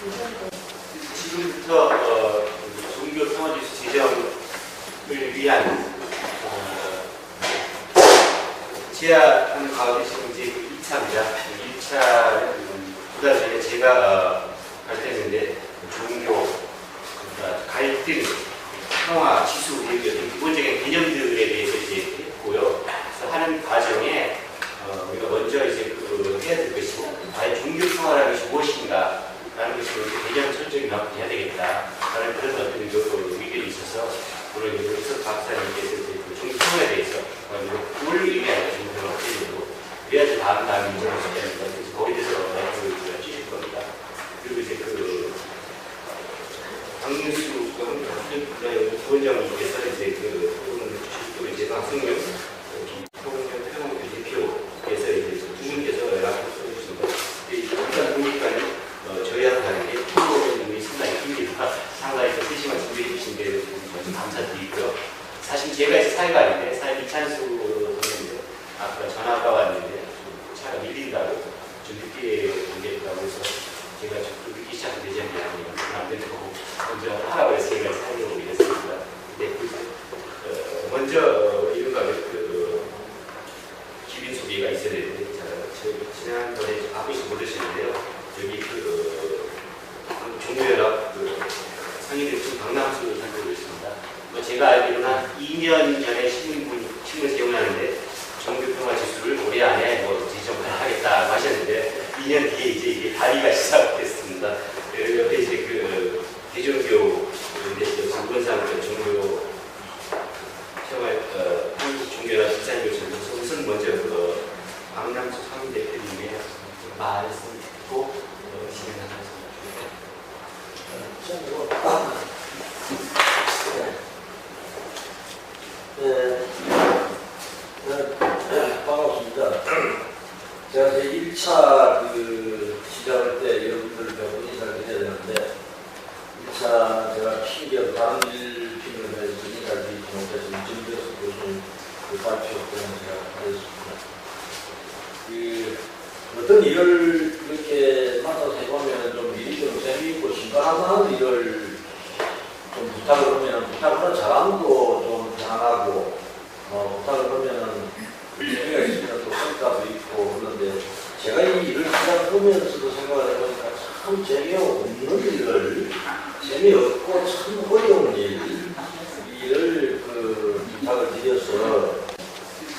지금부터 종교 평화지수 제정을 위한 제안하는 가운데 지금 이제 2차입니다. 1차는 2달 전에 제가 발표했는데 종교, 갈등, 평화, 지수 이런 기본적인 개념들에 대해서 이제 했고요. 그래서 하는 과정에 우리가 먼저 이제 해야 될 것이 과연 종교 평화라는 것이 무엇인가? 라는 것을 개념 설정이 해야 되겠다라는 그런 어떤 의견이 있어서 오늘 윤석 박사님께서 종교 평화에 대해서 뭘 의미하는 종교를 어떻게 되고 그래야지 다음 문제를 수 있다는 것 거기에 대해서 말씀을 주실 겁니다. 그리고 이제 박윤수 부원장님께서 이제 오늘 이제 박승용 대표께서 이제 두 분께서 연락을 써주신 것 일단 보니까 저희하고 다르게 프로그램이 상당히 깁니다. 상당히 세심한 준비해 주신 데 먼저 감사드리고요. 사실 제가 이제 사회관인데 사회 이찬수 선생님도 아까 전화가 왔는데 차가 밀린다고 좀 늦게 공개했다고 해서 제가 좀 늦기 시작되지 않으면 안 되는 거고 먼저 하라고 해서 제가 사회를 오게 됐습니다. 근데 먼저 이른바 기빈 소개가 있어야 되는데 지난번에 아버지 모르시는데요. 여기 종교연합 상인들 지금 강남수 선생님으로 있습니다. 제가 알기로는 한 2년 전에 신문 기억나는데 종교평화 지수를 올해 안에 지정을 하겠다고 하셨는데 2년 뒤에 이제 이게 발의가 시작됐습니다. 옆에 이제 대종교 정권상 종교 생활 종교연합 집사님께서 우선 먼저 강남수 상인 대표님의 말씀 듣고 진행하겠습니다. 반갑습니다. 제가 제 1차 시작할 때 여러분들 몇 분 인사를 드려야 되는데 1차 제가 핑계 다른 일 핑계로 해서 인사를 드리지 못해서 이정재수 교수님 발표 때문에 제가 하겠습니다. 어떤 일을 이렇게 맡아서 해보면 좀 일이 좀 재미있고 심각한 일을 좀 부탁을 하면 부탁을 잘하는 거 좀 잘하고 부탁을 하면은 재미가 있으면 또 성과도 있고 그런데 제가 이 일을 시작하면서도 생각을 해보니까 참 재미없는 일을 재미없고 참 어려운 일을 부탁을 드려서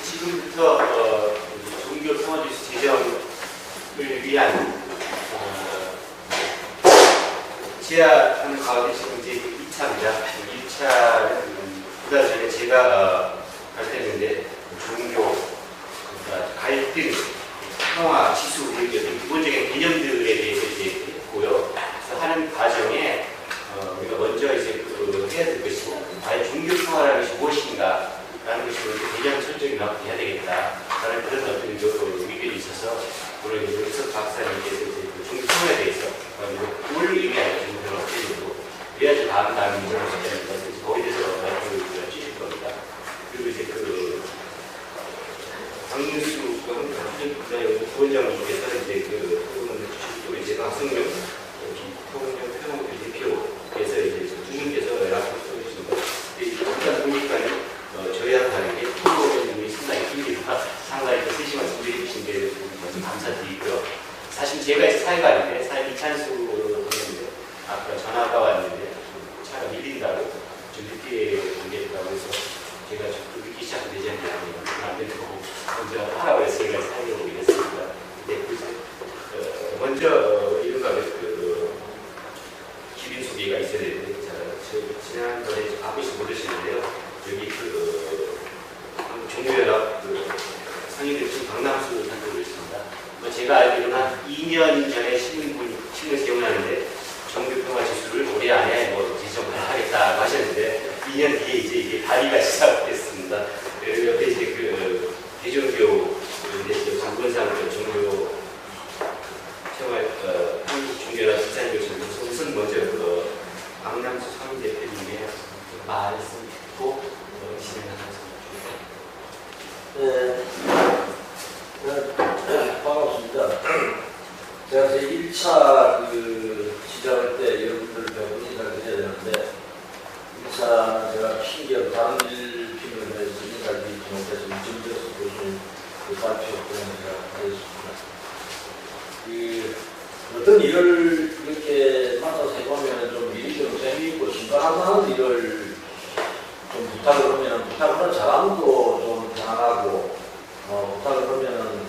지금부터 종교 평화지수 제정을 위한 제안하는 가운데 지금 이제 2차입니다. 1차는 2달 전에 제가 발표했는데 종교, 갈등, 평화, 지수 이런 기본적인 개념들에 대해서 이제 했고요. 그래서 하는 과정에 우리가 먼저 이제 해야 될 것이 과연 종교 평화라는 것이 무엇인가? 라는 것을 개념 설정이 해야 되겠다라는 그런 어떤 의견이 있어서 오늘 윤석 박사님께서 이제 종교 평화에 대해서 뭘 의미하는 종교를 어떻게 되고 그래야지 다음 문제를 수 있다는 것 거기에 대해서 말씀을 주실 겁니다. 그리고 이제 박윤수 부원장님께서 이제 오늘 이제 박승용 대표께서 이제 두 분께서 연락을 써주신 것 일단 보니까 저희하고 다르게 프로그램이 상당히 깁니다. 상당히 세심한 준비해 주신 데 먼저 감사드리고요. 사실 제가 이제 사회관인데 사회 이찬수 선생님도 아까 전화가 왔는데 차가 밀린다고 좀 늦게 공개했다고 해서 제가 좀 늦기 시작되지 않으면 안 되는 거고 먼저 하라고 해서 제가 사회에 오게 됐습니다. 근데 먼저 이른바 기빈 소개가 있어야 되는데 지난번에 아버지 모르시는데요. 여기 종교연합 상인들 지금 강남수 선생님으로 있습니다. 제가 알기로는 한 2년 전에 신문 기억나는데 종교평화 지수를 올해 안에 지정을 하겠다고 하셨는데 2년 뒤에 이제 이게 발의가 시작됐습니다. 옆에 이제 대종교 정권상 종교 생활 종교연합 집사님께서 우선 먼저 강남수 상인 대표님의 말씀 듣고 반갑습니다. 제가 제 1차 시작할 때 여러분들 몇 분 인사를 드려야 되는데 인사는 제가 핑계로 다른 일 핑계로 해서 인사를 드리지 못해서 이정재수 교수님 그 발표 때문에 제가 하겠습니다. 어떤 일을 이렇게 맡아서 해보면 좀 일이 좀 재미있고 신박한 일을 좀 부탁을 하면 부탁을 잘하는 거좀 편하고 부탁을 하면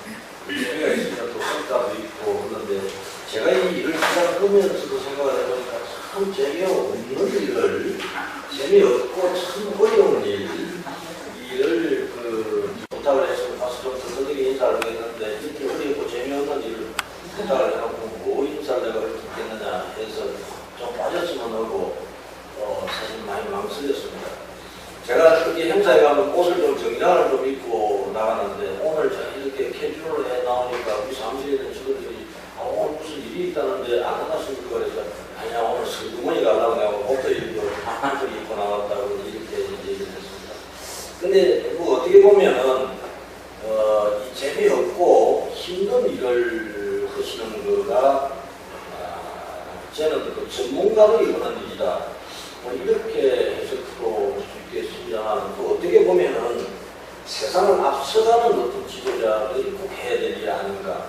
재미가 있으면 또 성과도 있고 그런데 제가 이 일을 시작하면서도 생각을 해보니까 참 재미없는 일을 재미없고 참 어려운 일을 부탁을 해서 가서 좀 든든하게 인사를 했는데 이렇게 어렵고 재미없는 일을 부탁을 해놓고 뭐 인사를 내가 이렇게 했느냐 해서 좀 빠졌으면 하고 사실 많이 망설였습니다. 제가 여기 행사에 가면 옷을 좀 정장을 좀 입고 나가는데 오늘 제가 이렇게 캐주얼로 해 나오니까 우리 사무실에 있는 친구들이 오늘 무슨 일이 있다는데 안 나갔습니까? 그래서 아니야 오늘 슬그머니 가려고 내가 옷도 입고 나왔다고 이렇게 얘기를 했습니다. 근데 뭐 어떻게 보면은 이 재미없고 힘든 일을 하시는 거가 저는 그 전문가들이 하는 일이다. 뭐 이렇게 해석도 할 수 있겠습니다만 또 어떻게 보면은 세상을 앞서가는 어떤 지도자들이 꼭 해야 될 일이 아닌가.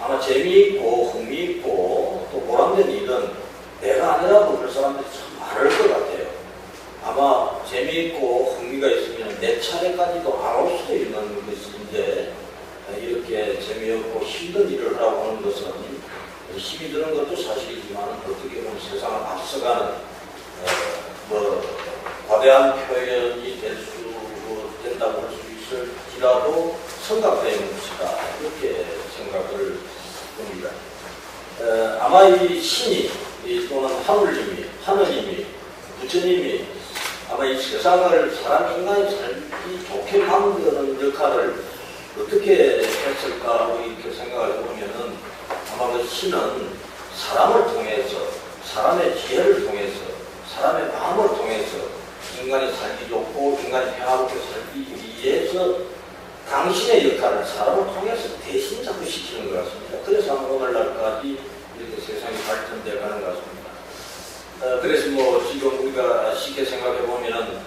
아마 재미있고 흥미있고 또 보람된 일은 내가 아니라도 그럴 사람들이 참 많을 것 같아요. 아마 재미있고 흥미가 있으면 내 차례까지도 안 올 수도 있는 것인데 이렇게 재미없고 힘든 일을 하라고 하는 것은 힘이 드는 것도 사실이지만 어떻게 보면 세상을 앞서가는 과대한 표현이 된다고 할 수 있을지라도 생각되는 것이다. 이렇게 생각을 합니다. 아마 이 신이 또는 하느님이 부처님이 아마 이 세상을 인간이 살기 좋게 만드는 역할을 어떻게 했을까 이렇게 생각을 해보면은 아마 그 신은 사람을 통해서 사람의 지혜를 통해서 사람의 마음을 통해서 인간이 살기 좋고 인간이 평화롭게 살기 위해서 당신의 역할을 사람을 통해서 대신 자꾸 시키는 것 같습니다. 그래서 오늘날까지 이렇게 세상이 발전되어 가는 것 같습니다. 그래서 뭐 지금 우리가 쉽게 생각해 보면은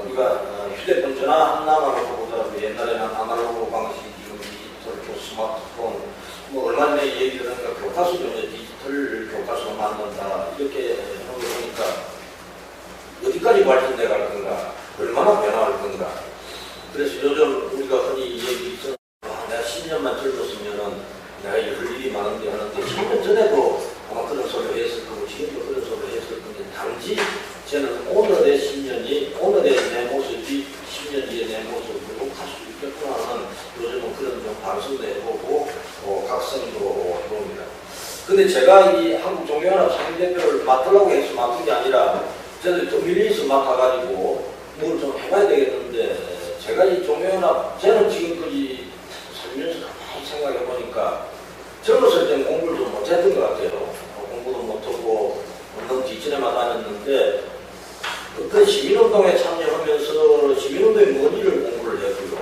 우리가 휴대폰 전화 하나만 보더라도 옛날에는 아날로그 방식, 지금 디지털, 스마트폰, 뭐 얼마 전에 얘기 들으니까 교과서도 이제 디지털 교과서 만든다 이렇게 하는 거 보니까 어디까지 발전돼 갈 건가, 얼마나 변화할 건가. 그래서 요즘 우리가 흔히 얘기 있잖아. 내가 10년만 젊었으면은 내가 이럴 일이 많은데 하는데 10년 전에도 아마 그런 소리를 했을 거고 지금도 그런 소리를 했을 건데 단지 저는 오늘의 10년이 오늘의 내 모습이 10년 뒤에 내 모습으로 갈 수 있겠구나 하는 요즘은 그런 좀 방송도 해보고 각성도 해봅니다. 근데 제가 이 한국종교연합 상임대표를 맡으려고 해서 맡은 게 아니라 저는 좀 밀리서 맡아가지고 뭘 좀 해봐야 되겠는데 제가 이 종교연합 저는 지금까지 살면서 가만히 생각해보니까 젊었을 때는 공부를 좀 못했던 것 같아요. 공부도 못하고 너무 뒷전에만 다녔는데 어떤 시민운동에 참여하면서 시민운동의 뭔지를 공부를 했고요.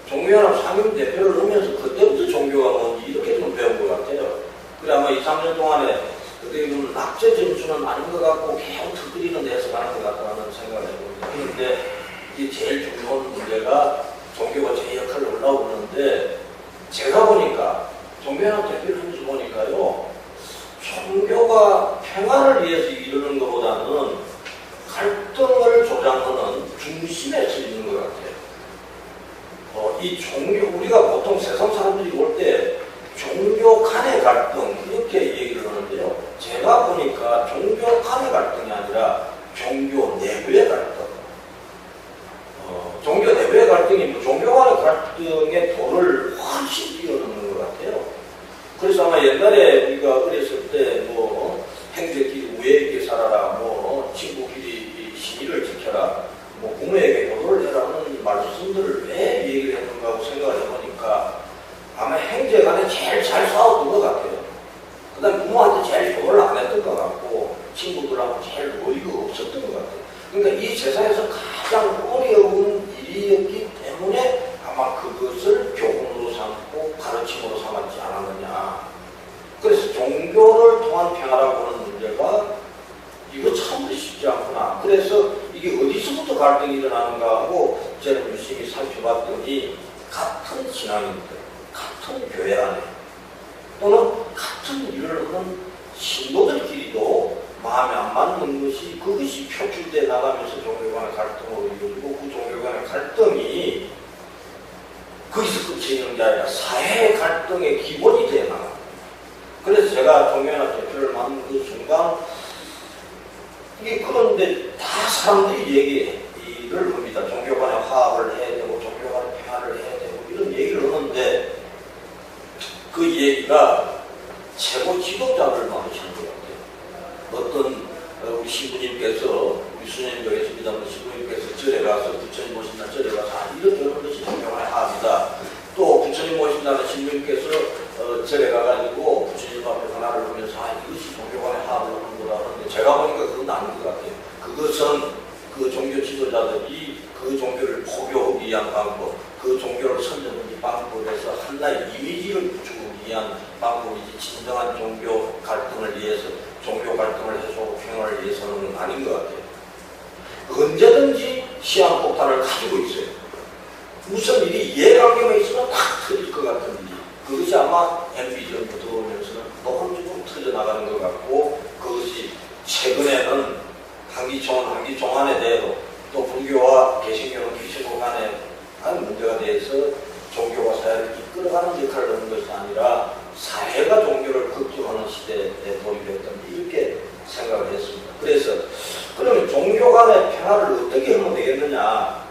종교연합 상임대표를 하면서 그때부터 종교가 뭔지 이렇게 좀 배운 것 같아요. 그래 아마 2, 3년 동안에 그때 낙제 점수는 아닌 것 같고 계속 터뜨리는 데서 가는 것 같다는 생각을 해봅니다. 그런데 이게 제일 중요한 문제가 종교가 제 역할을 올라오고 그러는데 제가 보니까 종교연합 대표를 하면서 보니까요. 종교가 평화를 위해서 이루는 것보다는 갈등을 조장하는 중심에 서 있는 것 같아요. 이 종교, 우리가 보통 세상 사람들이 볼 때 종교 간의 갈등 이렇게 얘기를 하는데요. 제가 보니까 종교 간의 갈등이 아니라 종교 내부의 갈등. 종교 내부의 갈등이 뭐 종교 간의 갈등의 도를 훨씬 뛰어넘는 것 같아요. 그래서 아마 옛날에 우리가 어렸을 때 뭐 형제끼리 우애 있게 살아라, 뭐 친구끼리 신의를 지켜라, 뭐 부모에게 효도를 해라는 말씀들을 왜 얘기를 했는가 하고 생각을 해보니까 아마 형제 간에 제일 잘 싸웠던 것 같아요. 그 다음에 부모한테 제일 효도를 안 했던 것 같고 친구들하고 제일 의의가 없었던 것 같아요. 그러니까 이 세상에서 가장 어려운 일이었기 때문에 아마 그것을 교훈으로 삼고 가르침으로 삼았지 않았느냐. 그래서 종교를 통한 갈등이 일어나는가 하고 저는 유심히 살펴봤더니 같은 신앙인들, 같은 교회 안에 또는 같은 일을 하는 신도들끼리도 마음에 안 맞는 것이 그것이 표출돼 나가면서 종교 간의 갈등으로 이루어지고 그 종교 간의 갈등이 거기서 끝이 있는 게 아니라 사회 갈등의 기본이 되어 나갑니다. 그래서 제가 종교연합 대표를 맡는 그 순간 이게 그런데 다 사람들이 얘기를 합니다. 종교 간의 화합을 해야 되고 종교 간의 평화를 해야 되고 이런 얘기를 하는데 그 얘기가 최고 지도자를 만드시는 것 같아요. 어떤 우리 신부님께서 우리 수녀님도 했습니다만 신부님께서 절에 가서 부처님 모신 날 절에 가서 이렇게 하는 것이 종교 간의 화합이다. 또 부처님 모신 날에 신부님께서 절에 가가지고 부처님 앞에 전화를 하면서 이것이 종교 간의 화합을 하는 거다 하는데 제가 보니까 그건 아닌 것 같아요. 그것은 그 종교 지도자들이 그 종교를 포교하기 위한 방법, 그 종교를 선정하기 방법에서 하나의 이미지를 주기 위한 방법이지 진정한 종교 갈등을 위해서 종교 갈등을 해소하고 평화를 위해서는 아닌 것 같아요. 언제든지 시한폭탄을 가지고 있어요. 무슨 일이 이해관계만 있으면 탁 터질 것 같은 일이 그것이 아마 MB전부터 들어오면서는 조금 터져나가는 것 같고 그것이 최근에는 한기총안에 대해서 또 불교와 개신교는 기시고 간에 하는 문제가 대해서 종교가 사회를 이끌어가는 역할을 하는 것이 아니라 사회가 종교를 걱정하는 시대에 도입했던 이렇게 생각을 했습니다. 그래서 그러면 종교 간의 평화를 어떻게 하면 되겠느냐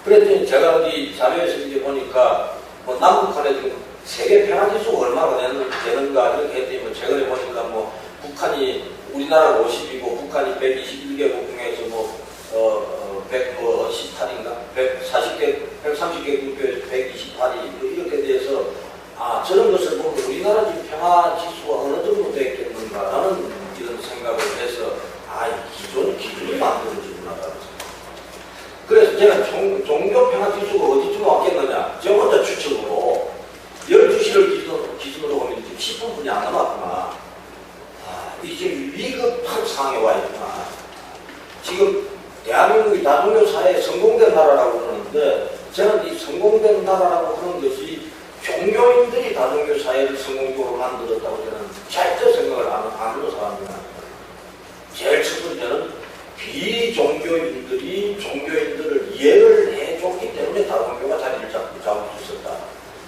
그랬더니 제가 어디 자료에서 이제 보니까 뭐 남북한에 지금 세계 평화지수가 얼마나 되는가 이렇게 했더니 최근에 보니까 뭐 북한이 우리나라 50이고 북한이 121개국 중에서 118인가 130개 국교에서 128이 이렇게 돼서 저런 것을 보면 우리나라 지금 평화지수가 어느 정도 되겠는가라는 이런 생각을 해서 기준이 만들어지구나. 그래서 제가 종교 평화지수가 어디쯤 왔겠느냐 제가 혼자 추측으로 12시를 기준으로 보면 지금 10분이 안 남았구나. 이게 지금 위급한 상황에 와 있구나. 지금 대한민국이 다종교 사회에 성공된 나라라고 그러는데 저는 이 성공된 나라라고 하는 것이 종교인들이 다종교 사회를 성공적으로 만들었다고 저는 절대 생각을 안 하는 사람입니다. 제일 첫 번째는 비종교인들이 종교인들을 이해를 해줬기 때문에 다종교가 자리를 잡을 수 있었다.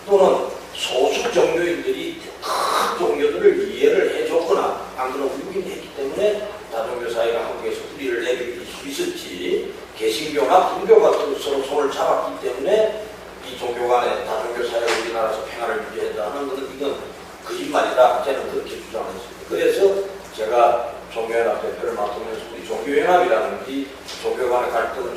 또는 소수 종교인들이 큰 종교들을 이해를 해줬거나 안 그러면 유인했기 때문에 다종교 사회가 한국에서 뿌리를 내릴 수 있었지 개신교나 불교가 서로 손을 잡았기 때문에 이 종교 간의 다종교 사회가 우리나라에서 평화를 유지했다는 것은 이건 거짓말이다. 저는 그렇게 주장했습니다. 그래서 제가 종교연합 대표를 맡으면서 우리 종교연합이라는 게 종교 간의 갈등을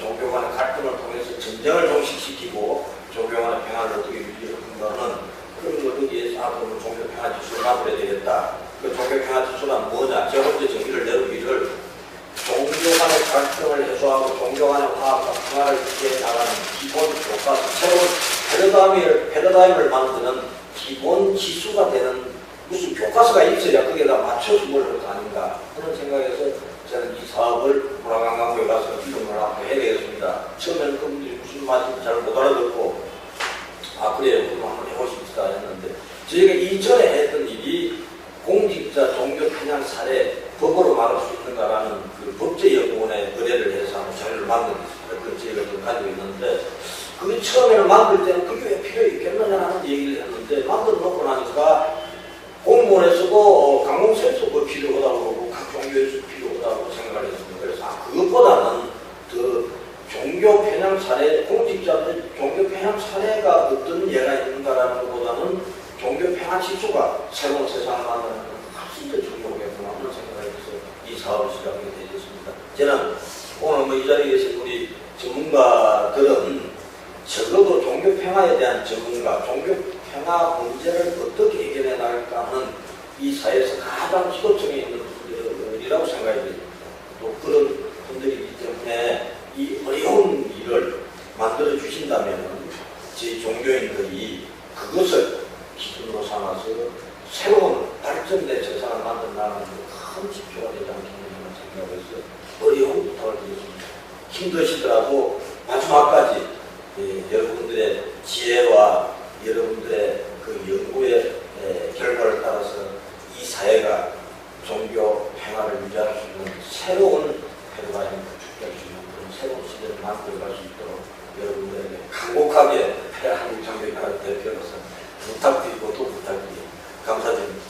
통해서 전쟁을 종식시키고 종교 간의 평화를 어떻게 유지하는가는 그런 것을 위해서 앞으로 종교 평화 지수를 만들어야 되겠다. 그 종교 평화 지수가 뭐냐? 제가 먼저 정의를 내놓기를 종교 간의 갈등을 해소하고 종교 간의 화합과 평화를 유지해 나가는 기본 교과서, 새로운 패러다임을 만드는 기본 지수가 되는 무슨 교과서가 있어야 거기에다 맞춰서 뭘 할 거 아닌가 그런 생각에서 저는 이 사업을 문화관광부에 가서 이름을 한번 해야 되겠습니다. 처음에는 그분들이 무슨 말인지 잘 못 알아듣고 그래요. 그럼 한번 해보십시다 했는데 저희가 이전에 했던 일이 공직자 종교 편향 사례 법으로 막을 수 있는가라는 그 법제연구원에 의뢰를 해서 한번 자료를 만들었습니다. 그걸 저희가 지금 가지고 있는데 그게 처음에는 만들 때는 그게 왜 필요 있겠느냐 하는 얘기를 했는데 만들어 놓고 나니까 공무원에서도 강공서에서 뭐 필요하다고 그러고 각 종교에서 필요하다고 생각을 했습니다. 그래서 그것보다는 그 종교 편향 사례, 공직자들 종교 편향 사례가 어떤 예가 있는가라는 것보다는 종교 편향 지수가 새로운 세상을 만드는 훨씬 더 중요하겠구나 하는 생각을 해서 이 사업을 시작하게 되었습니다. 저는 오늘 이 자리에 계신 우리 전문가들은 적어도 종교 평화에 대한 전문가, 종교 평화 문제를 어떻게 해결해 나갈까 하는 이 사회에서 가장 지도층에 있는 분들이라고 생각이 됩니다. 또 그런 분들이기 때문에 이 어려운 일을 만들어 주신다면 제 종교인들이 그것을 기준으로 삼아서 새로운 발전된 세상을 만든다는 큰 지표가 되지 않겠느냐 생각해서 어려운 부탁을 드렸습니다. 힘드시더라도 마지막까지 여러분들의 지혜와 여러분들의 그 연구의 결과를 따라서 이 사회가 종교 평화를 유지할 수 있는 새로운 패러다임을 주할 수 있는 그런 새로운 시대를 만들어갈 수 있도록 여러분들에게 간곡하게 한국 장교회 대표로서 부탁드리고 또 부탁드립니다. 감사드립니다.